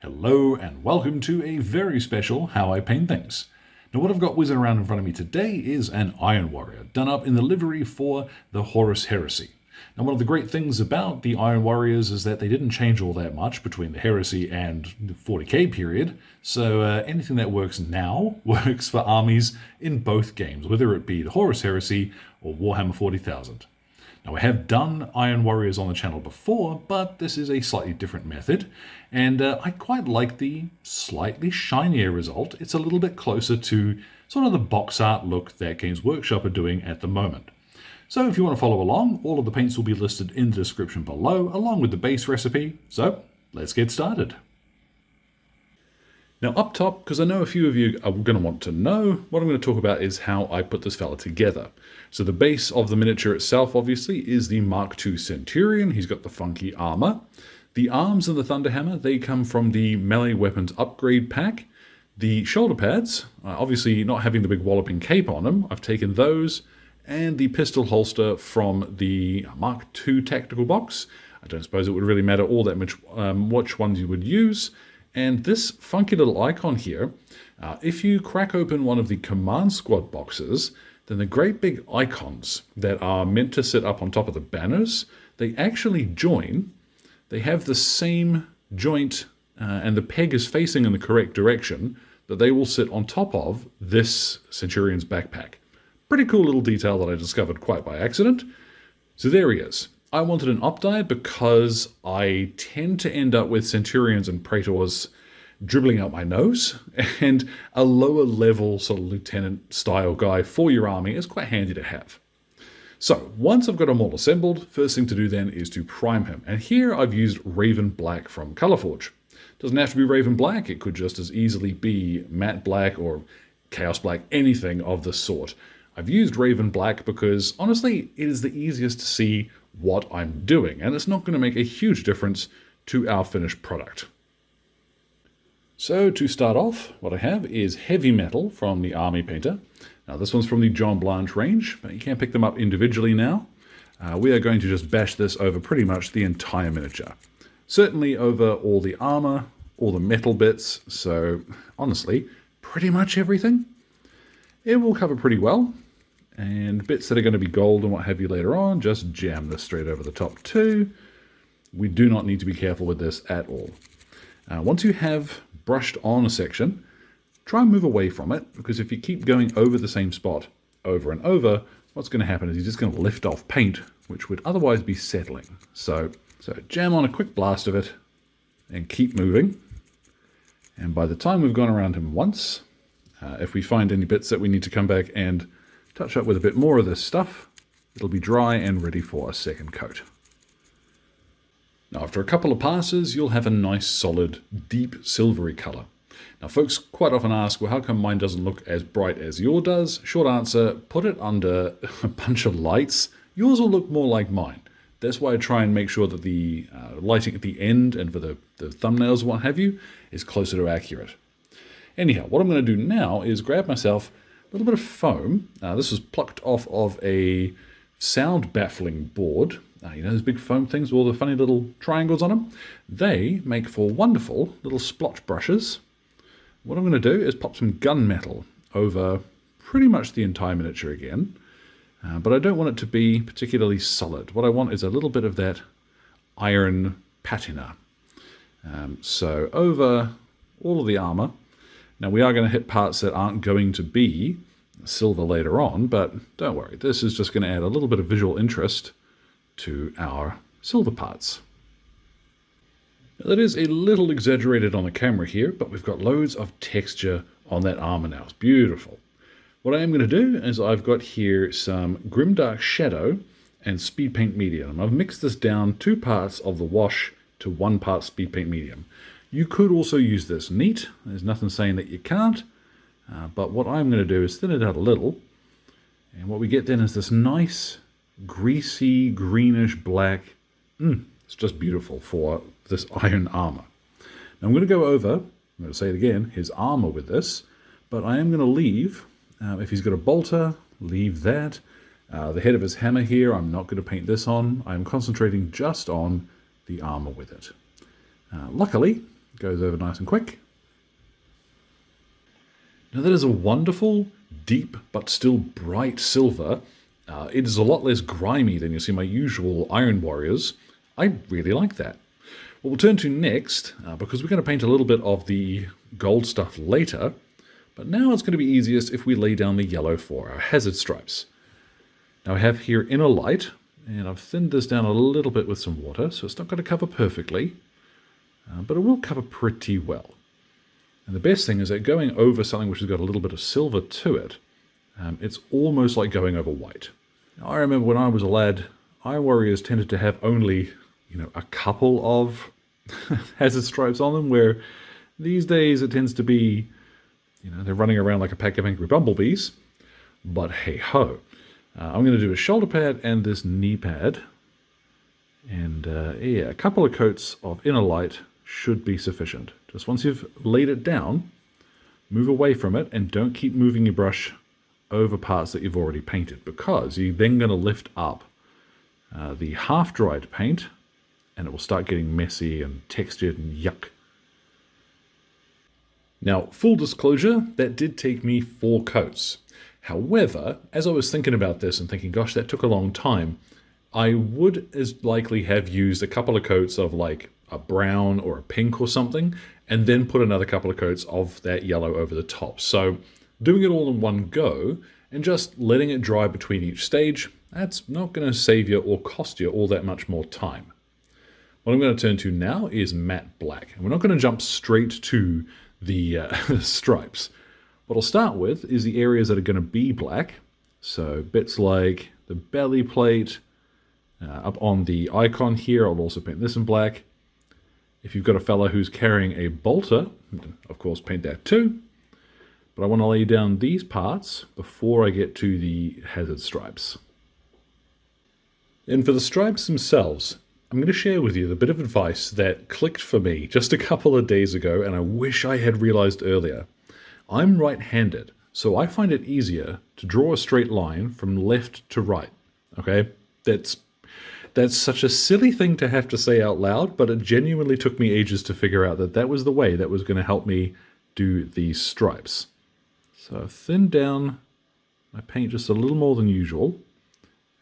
Hello and welcome to a very special How I Paint Things. Now what I've got whizzing around in front of me today is an Iron Warrior, done up in the livery for the Horus Heresy. Now one of the great things about the Iron Warriors is that they didn't change all that much between the Heresy and the 40k period, so anything that works now works for armies in both games, whether it be the Horus Heresy or Warhammer 40,000. Now, I have done Iron Warriors on the channel before, but this is a slightly different method, and I quite like the slightly shinier result. It's a little bit closer to sort of the box art look that Games Workshop are doing at the moment. So if you want to follow along, all of the paints will be listed in the description below, along with the base recipe. So let's get started. Now up top, because I know a few of you are going to want to know, what I'm going to talk about is how I put this fella together. So the base of the miniature itself, obviously, is the Mark II Centurion. He's got the funky armor. The arms and the Thunderhammer, they come from the Melee Weapons Upgrade Pack. The shoulder pads, obviously not having the big walloping cape on them, I've taken those. And the pistol holster from the Mark II Tactical Box. I don't suppose it would really matter all that much which ones you would use. And this funky little icon here, if you crack open one of the Command Squad boxes, then the great big icons that are meant to sit up on top of the banners, they actually join. They have the same joint and the peg is facing in the correct direction that they will sit on top of this Centurion's backpack. Pretty cool little detail that I discovered quite by accident. So there he is. I wanted an Opti because I tend to end up with Centurions and Praetors dribbling out my nose, and a lower level sort of lieutenant style guy for your army is quite handy to have. So once I've got them all assembled, first thing to do then is to prime him. And here I've used Raven Black from Colorforge. Doesn't have to be Raven Black, it could just as easily be Matte Black or Chaos Black, anything of the sort. I've used Raven Black because honestly it is the easiest to see what I'm doing, and it's not going to make a huge difference to our finished product. So to start off, what I have is Heavy Metal from the Army Painter. Now this one's from the John Blanche range, but you can pick them up individually now. We are going to just bash this over pretty much the entire miniature. Certainly over all the armor, all the metal bits, so honestly, pretty much everything. It will cover pretty well. And bits that are going to be gold and what have you later on, just jam this straight over the top too. We do not need to be careful with this at all. Once you have brushed on a section, try and move away from it, because if you keep going over the same spot over and over, what's going to happen is you're just going to lift off paint, which would otherwise be settling. So jam on a quick blast of it and keep moving. And by the time we've gone around him once, if we find any bits that we need to come back and touch up with a bit more of this stuff, it'll be dry and ready for a second coat. Now after a couple of passes, you'll have a nice solid deep silvery color. Now folks quite often ask, well, how come mine doesn't look as bright as yours does? Short answer, put it under a bunch of lights. Yours will look more like mine. That's why I try and make sure that the lighting at the end and for the thumbnails and what have you is closer to accurate. Anyhow, what I'm going to do now is grab myself a little bit of foam. This was plucked off of a sound baffling board. You know those big foam things with all the funny little triangles on them? They make for wonderful little splotch brushes. What I'm going to do is pop some gunmetal over pretty much the entire miniature again. But I don't want it to be particularly solid. What I want is a little bit of that iron patina. So over all of the armor. Now we are going to hit parts that aren't going to be silver later on, but don't worry, this is just going to add a little bit of visual interest to our silver parts. Now that is a little exaggerated on the camera here, but we've got loads of texture on that armor now. It's beautiful. What I am going to do is I've got here some Grimdark Shadow and Speedpaint Medium. I've mixed this down 2 parts of the wash to 1 part Speedpaint Medium. You could also use this neat. There's nothing saying that you can't. But what I'm going to do is thin it out a little. And what we get then is this nice, greasy, greenish black. It's just beautiful for this iron armor. Now I'm going to go over, I'm going to say it again, his armor with this. But I am going to leave, if he's got a bolter, leave that. The head of his hammer here, I'm not going to paint this on. I'm concentrating just on the armor with it. Luckily, Goes over nice and quick. Now that is a wonderful, deep, but still bright silver. It is a lot less grimy than you see my usual Iron Warriors. I really like that. What we'll turn to next, because we're going to paint a little bit of the gold stuff later, but now it's going to be easiest if we lay down the yellow for our hazard stripes. Now I have here Inner Light, and I've thinned this down a little bit with some water, so it's not going to cover perfectly, but it will cover pretty well. And the best thing is that going over something which has got a little bit of silver to it, it's almost like going over white. Now, I remember when I was a lad, Iron Warriors tended to have only, a couple of hazard stripes on them, where these days it tends to be, they're running around like a pack of angry bumblebees. But hey ho. I'm going to do a shoulder pad and this knee pad. And a couple of coats of Inner Light should be sufficient. Just once you've laid it down, move away from it and don't keep moving your brush over parts that you've already painted, because you're then going to lift up the half-dried paint and it will start getting messy and textured and yuck. Now, full disclosure, that did take me 4 coats. However, as I was thinking about this and thinking, gosh, that took a long time, I would as likely have used a couple of coats of like a brown or a pink or something, and then put another couple of coats of that yellow over the top. So doing it all in one go and just letting it dry between each stage, that's not going to save you or cost you all that much more time. What I'm going to turn to now is matte black. And we're not going to jump straight to the stripes. What I'll start with is the areas that are going to be black. So bits like the belly plate, up on the icon here, I'll also paint this in black. If you've got a fella who's carrying a bolter, of course paint that too. But I want to lay down these parts before I get to the hazard stripes. And for the stripes themselves, I'm going to share with you the bit of advice that clicked for me just a couple of days ago, and I wish I had realized earlier. I'm right-handed, so I find it easier to draw a straight line from left to right. Okay? That's such a silly thing to have to say out loud, but it genuinely took me ages to figure out that that was the way that was going to help me do these stripes. So I've thinned down my paint just a little more than usual.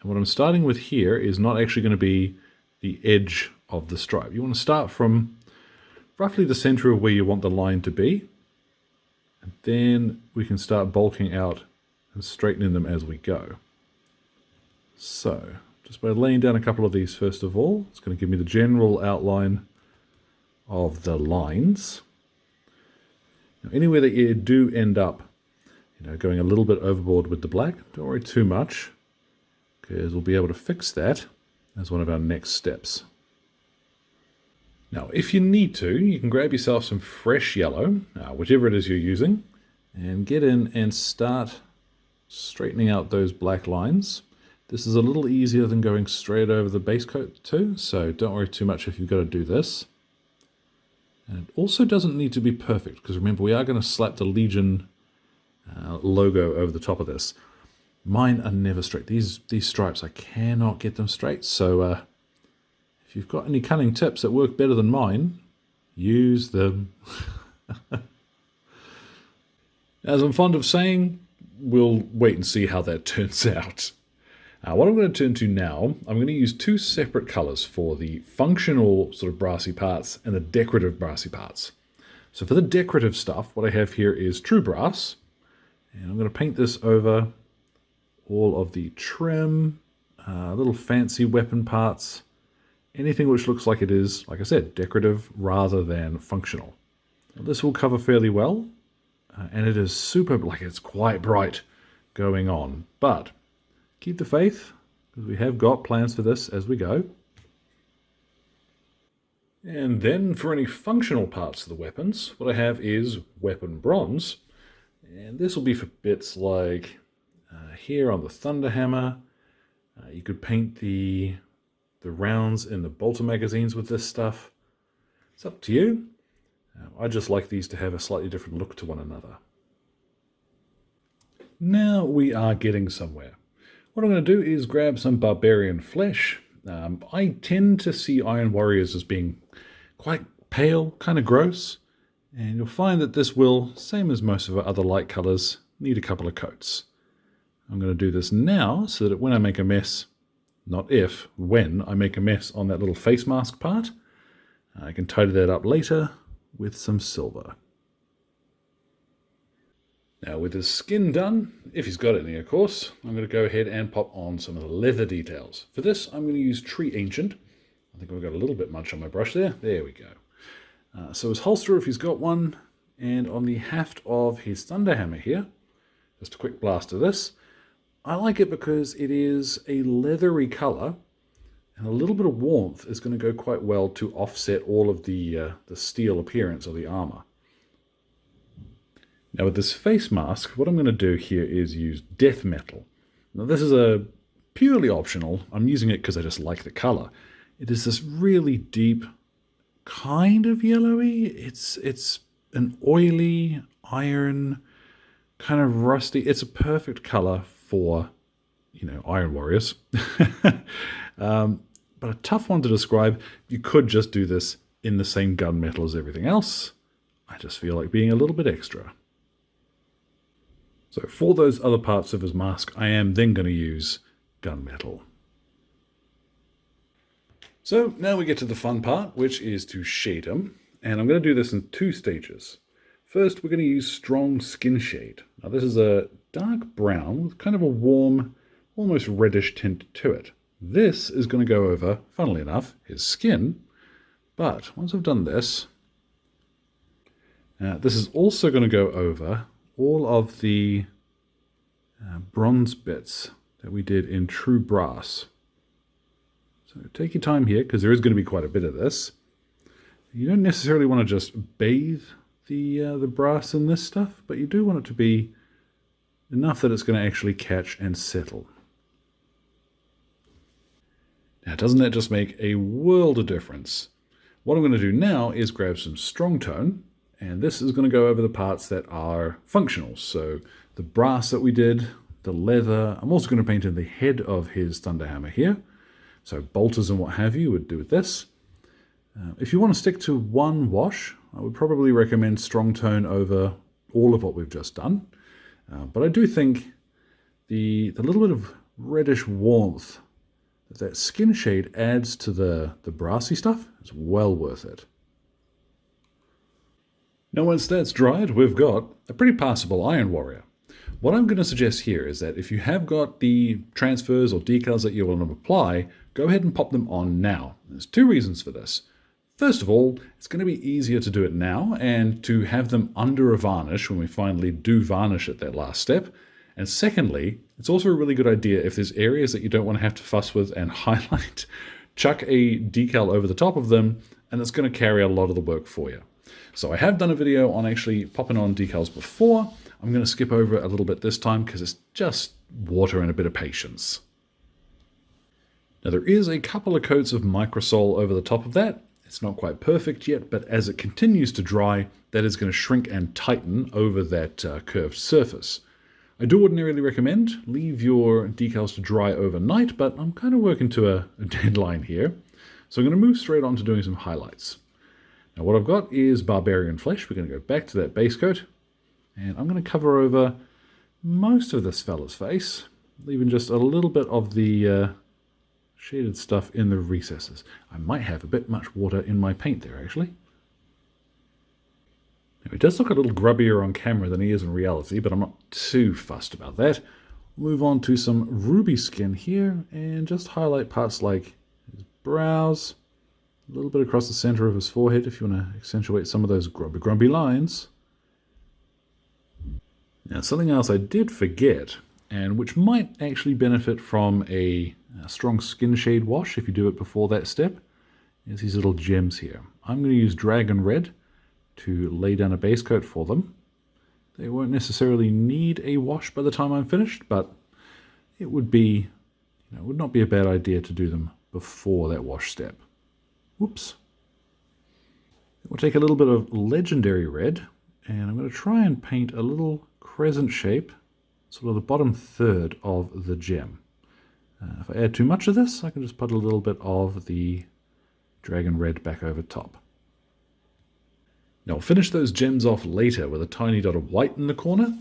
And what I'm starting with here is not actually going to be the edge of the stripe. You want to start from roughly the center of where you want the line to be. And then we can start bulking out and straightening them as we go. So just by laying down a couple of these first of all, it's going to give me the general outline of the lines. Now, anywhere that you do end up, going a little bit overboard with the black, don't worry too much, because we'll be able to fix that as one of our next steps. Now, if you need to, you can grab yourself some fresh yellow, whichever it is you're using, and get in and start straightening out those black lines. This is a little easier than going straight over the base coat too, so don't worry too much if you've got to do this. And it also doesn't need to be perfect, because remember, we are going to slap the Legion logo over the top of this. Mine are never straight. These stripes, I cannot get them straight, so if you've got any cunning tips that work better than mine, use them. As I'm fond of saying, we'll wait and see how that turns out. What I'm going to turn to now, I'm going to use 2 separate colors for the functional sort of brassy parts and the decorative brassy parts. So for the decorative stuff, what I have here is true brass, and I'm going to paint this over all of the trim, little fancy weapon parts, anything which looks like it is, like I said, decorative rather than functional. Now, this will cover fairly well, and it is super, like it's quite bright going on, but keep the faith, because we have got plans for this as we go. And then for any functional parts of the weapons, what I have is weapon bronze, and this will be for bits like here on the Thunderhammer. You could paint the rounds in the bolter magazines with this stuff. It's up to you. I just like these to have a slightly different look to one another. Now we are getting somewhere. What I'm going to do is grab some Barbarian flesh. I tend to see Iron Warriors as being quite pale, kind of gross. And you'll find that this will, same as most of our other light colors, need a couple of coats. I'm going to do this now so that when I make a mess, not if, when I make a mess on that little face mask part, I can tidy that up later with some silver. Now with his skin done, if he's got any of course, I'm going to go ahead and pop on some of the leather details. For this I'm going to use Tree Ancient. I think I've got a little bit much on my brush there. There we go. So his holster if he's got one, and on the haft of his Thunderhammer here, just a quick blast of this. I like it because it is a leathery colour, and a little bit of warmth is going to go quite well to offset all of the steel appearance of the armour. Now with this face mask, what I'm going to do here is use Death Metal. Now this is a purely optional. I'm using it because I just like the colour. It is this really deep, kind of yellowy. It's an oily, iron, kind of rusty. It's a perfect colour for, you know, Iron Warriors. But a tough one to describe. You could just do this in the same gunmetal as everything else. I just feel like being a little bit extra. So for those other parts of his mask, I am then going to use gunmetal. So now we get to the fun part, which is to shade him. And I'm going to do this in 2 stages. First, we're going to use Strong Skin Shade. Now this is a dark brown with kind of a warm, almost reddish tint to it. This is going to go over, funnily enough, his skin. But once I've done this, this is also going to go over all of the bronze bits that we did in True Brass. So take your time here, because there is going to be quite a bit of this. You don't necessarily want to just bathe the brass in this stuff, but you do want it to be enough that it's going to actually catch and settle. Now, doesn't that just make a world of difference? What I'm going to do now is grab some Strong Tone, and this is going to go over the parts that are functional. So the brass that we did, the leather. I'm also going to paint in the head of his Thunderhammer here. So bolters and what have you would do with this. If you want to stick to one wash, I would probably recommend Strong Tone over all of what we've just done. But I do think the little bit of reddish warmth that skin shade adds to the brassy stuff is well worth it. Now once that's dried, we've got a pretty passable Iron Warrior. What I'm going to suggest here is that if you have got the transfers or decals that you want to apply, go ahead and pop them on now. There's 2 reasons for this. First of all, it's going to be easier to do it now and to have them under a varnish when we finally do varnish at that last step. And secondly, it's also a really good idea if there's areas that you don't want to have to fuss with and highlight, chuck a decal over the top of them, and it's going to carry a lot of the work for you. So I have done a video on actually popping on decals before. I'm going to skip over it a little bit this time because it's just water and a bit of patience. Now there is a couple of coats of Microsol over the top of that. It's not quite perfect yet, but as it continues to dry, that is going to shrink and tighten over that curved surface. I do ordinarily recommend leave your decals to dry overnight, but I'm kind of working to a deadline here. So I'm going to move straight on to doing some highlights. Now what I've got is Barbarian Flesh. We're going to go back to that base coat, and I'm going to cover over most of this fella's face, leaving just a little bit of the shaded stuff in the recesses. I might have a bit much water in my paint there, actually. Now, he does look a little grubbier on camera than he is in reality, but I'm not too fussed about that. Move on to some ruby skin here, and just highlight parts like his brows, a little bit across the center of his forehead if you want to accentuate some of those grumpy lines. Now, something else I did forget, and which might actually benefit from a strong skin shade wash if you do it before that step, is these little gems here. I'm going to use Dragon Red to lay down a base coat for them. They won't necessarily need a wash by the time I'm finished, but it would be, would not be a bad idea to do them before that wash step. Whoops. We'll take a little bit of Legendary Red, and I'm going to try and paint a little crescent shape, sort of the bottom third of the gem. If I add too much of this, I can just put a little bit of the Dragon Red back over top. Now, I'll finish those gems off later with a tiny dot of white in the corner,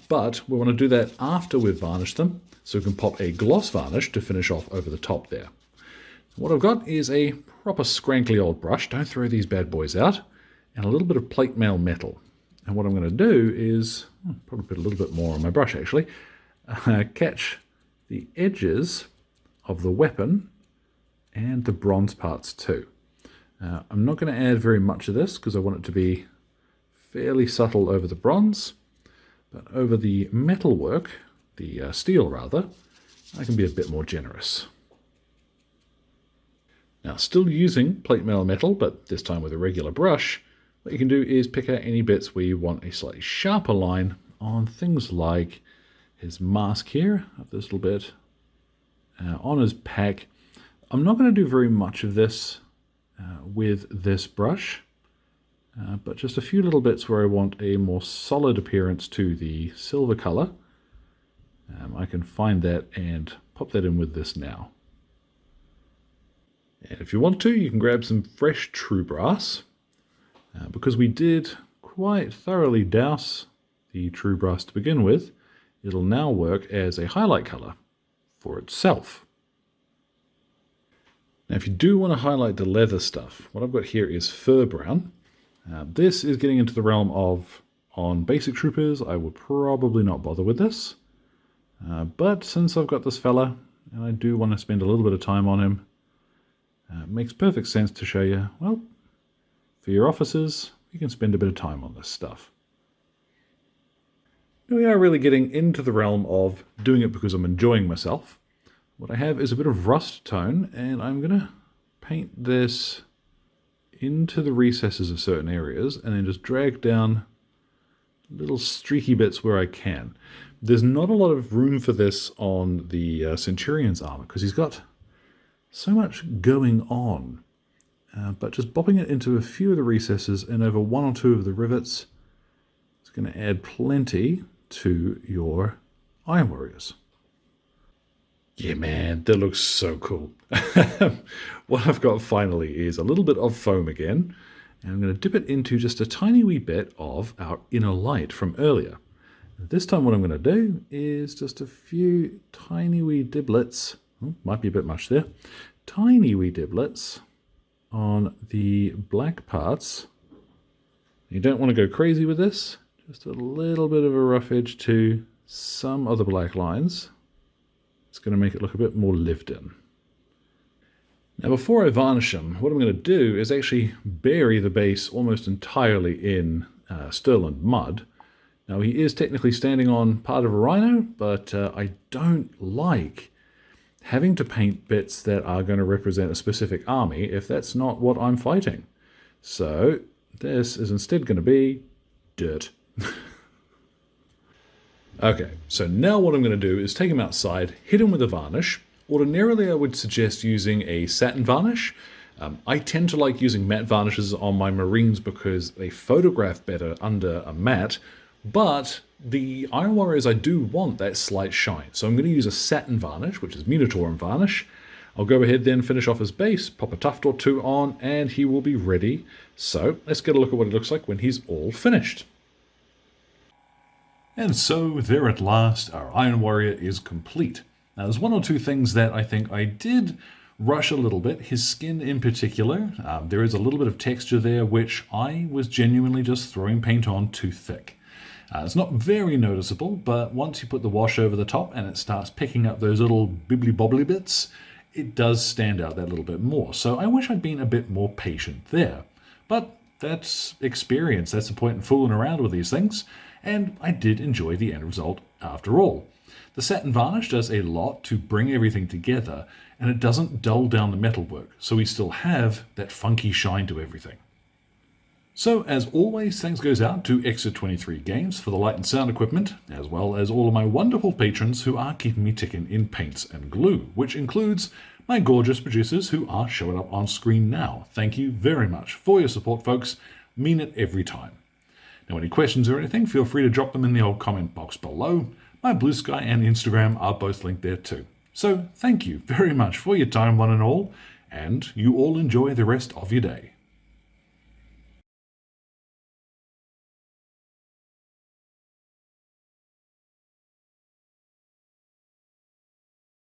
but we want to do that after we've varnished them, so we can pop a gloss varnish to finish off over the top there. What I've got is a proper scrankly old brush, don't throw these bad boys out, and a little bit of plate mail metal. And what I'm going to do is, probably put a little bit more on my brush actually, catch the edges of the weapon and the bronze parts too. I'm not going to add very much of this because I want it to be fairly subtle over the bronze, but over the metal work, the steel rather, I can be a bit more generous. Now, still using plate mail metal, but this time with a regular brush, what you can do is pick out any bits where you want a slightly sharper line on things like his mask here, up this little bit, on his pack. I'm not going to do very much of this with this brush, but just a few little bits where I want a more solid appearance to the silver color. I can find that and pop that in with this now. And if you want to, you can grab some fresh true brass, because we did quite thoroughly douse the true brass to begin with. It'll now work as a highlight color for itself. Now, if you do want to highlight the leather stuff, what I've got here is fur brown. This is getting into the realm of, on basic troopers, I would probably not bother with this. But since I've got this fella, and I do want to spend a little bit of time on him, it makes perfect sense to show you, well, for your officers, you can spend a bit of time on this stuff. Now we are really getting into the realm of doing it because I'm enjoying myself. What I have is a bit of rust tone, and I'm going to paint this into the recesses of certain areas, and then just drag down little streaky bits where I can. There's not a lot of room for this on the Centurion's armor, because he's got so much going on. But just bopping it into a few of the recesses and over one or two of the rivets is going to add plenty to your Iron Warriors. Yeah, man, that looks so cool. What I've got finally is a little bit of foam again, and I'm going to dip it into just a tiny wee bit of our inner light from earlier. This time what I'm going to do is just a few tiny wee diblets, might be a bit much there, tiny wee diblets on the black parts. You don't want to go crazy with this, just a little bit of a rough edge to some of the black lines. It's going to make it look a bit more lived in. Now before I varnish him, what I'm going to do is actually bury the base almost entirely in Sterland mud. Now he is technically standing on part of a rhino, but I don't like having to paint bits that are going to represent a specific army if that's not what I'm fighting. So this is instead going to be dirt. Okay, so now what I'm going to do is take him outside, hit him with a varnish. Ordinarily I would suggest using a satin varnish. I tend to like using matte varnishes on my Marines because they photograph better under a matte, but the Iron Warriors, I do want that slight shine. So I'm going to use a satin varnish, which is Munitorum varnish. I'll go ahead then, finish off his base, pop a tuft or two on, and he will be ready. So let's get a look at what it looks like when he's all finished. And so there at last, our Iron Warrior is complete. Now there's one or two things that I think I did rush a little bit. His skin in particular, there is a little bit of texture there which I was genuinely just throwing paint on too thick. It's not very noticeable, but once you put the wash over the top and it starts picking up those little bibbly-bobbly bits, it does stand out that little bit more. So I wish I'd been a bit more patient there. But that's experience. That's the point in fooling around with these things. And I did enjoy the end result after all. The satin varnish does a lot to bring everything together, and it doesn't dull down the metalwork, so we still have that funky shine to everything. So, as always, thanks goes out to Exit 23 Games for the light and sound equipment, as well as all of my wonderful patrons who are keeping me ticking in paints and glue, which includes my gorgeous producers who are showing up on screen now. Thank you very much for your support, folks. Mean it every time. Now, any questions or anything, feel free to drop them in the old comment box below. My Blue Sky and Instagram are both linked there too. So, thank you very much for your time, one and all, and you all enjoy the rest of your day.